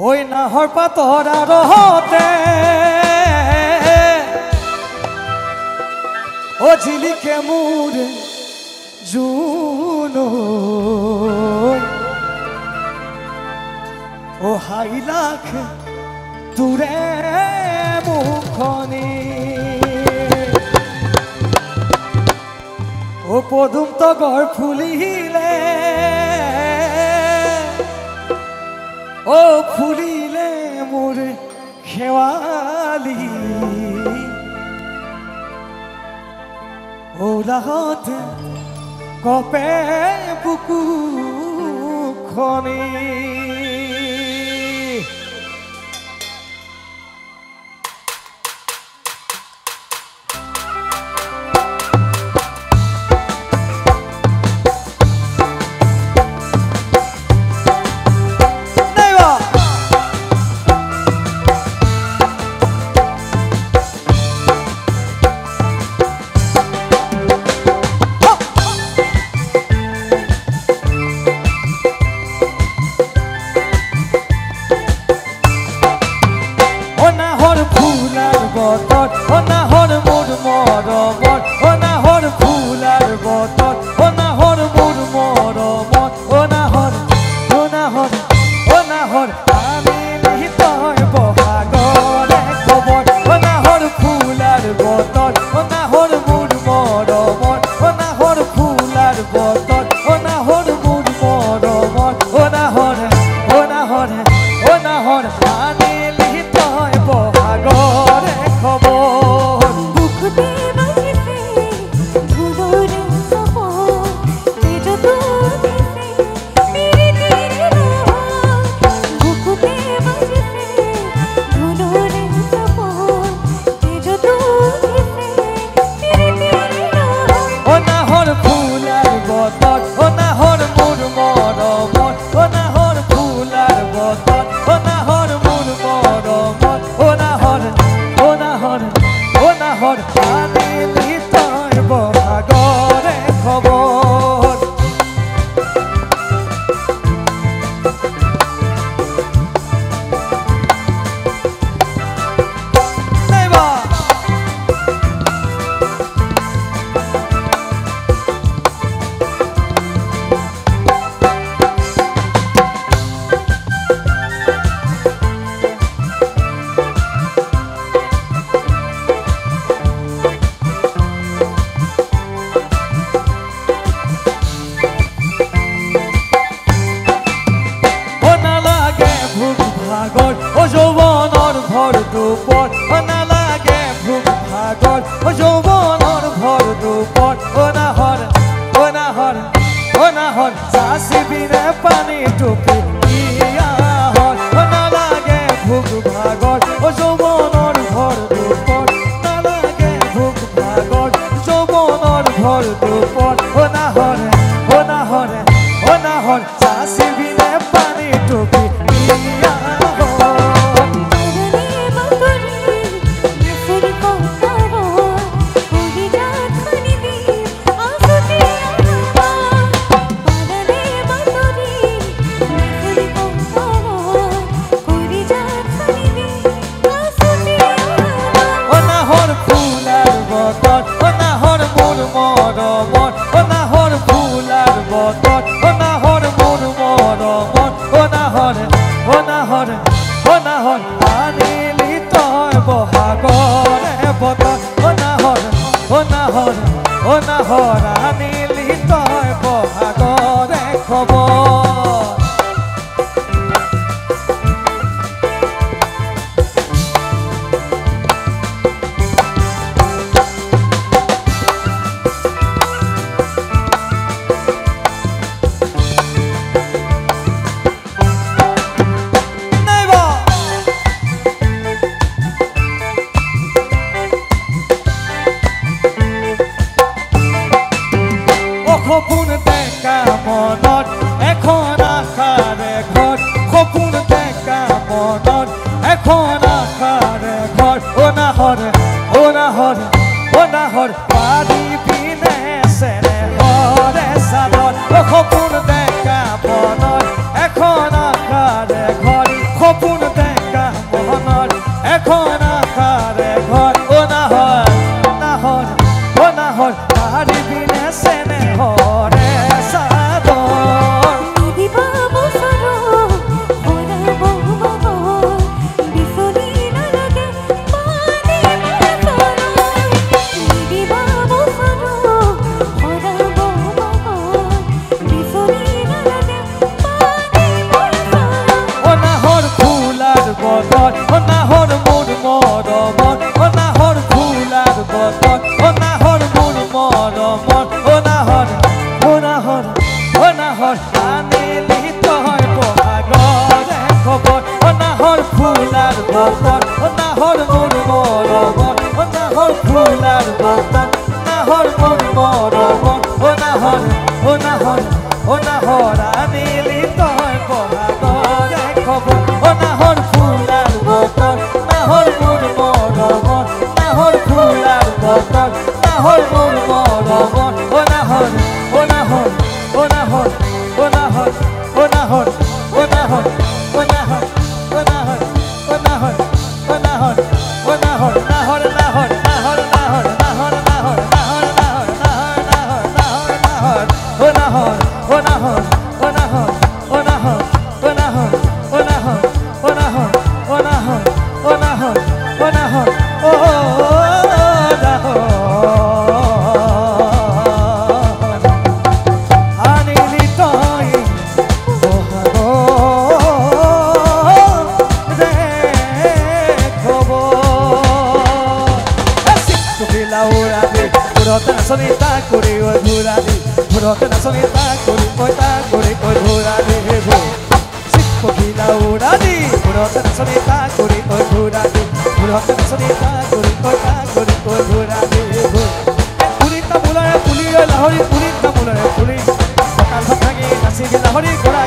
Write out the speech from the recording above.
ওই নাহর পাতরা রহতে ও ঝিলিকে মুরে জুনো ও হাইলাখ দূরে মুখনি ও পদুম তগর ফুলিলে ও ফুলিলে মোরে খেওয়ালি ও লাহতে কপে বুকু খনি বতর ও নাহর মোর মরমন ও নাহর ফুলার বতর ও নাহর মোর মরমন ও নাহর ও নাহর ও নাহর আনিলি তয় বহাগরে খবর ও নাহর ফুলার বতর ও নাহর মোর মরমন ও নাহর ফুলার বতর নাহর মোর মরমন ও নাহর ও নাহর ও নাহর আনিলি তয় বহাগরে খবর ও নাহর ফুলার বতর নাহর মোর মরমন নাহর ফুলার বতর নাহর মোর মরমন ও নাহর ও নাহর ও নাহর ও নাহর ও নাহর ও নাহর ও নাহর ও নাহর ও নাহর ও নাহর ও নাহর নাহর নাহর নাহর নাহর নাহর নাহর নাহর নাহর নাহর নাহর নাহর ও নাহর ও নাহর ও নাহর ও নাহর ও নাহর ও নাহর ও নাহর ও নাহর ও নাহর ও নাহর ও নাহর আনিলি তয় বহাগরে খবর তুকিলা উড়াবি পুরতে নাচনি তা কৰি ঐ ঘূৰাবি পুৰতে নাচনি তা কৰি ঐ তা কৰি ঐ ঘূৰাবি পখিলা উড়াবি পুৰতে নাচনি তা কৰি ঐ ঘূৰাবি পুৰতে নাচনি তা কৰি ঐ তা কৰি ঐ ঘূৰাবি পুলি তামোলাৰে পুলি লাহৰি পুলি তামোলাৰে পুলি কঁকাল ভাঙি নাচিবি লাহৰি গৰা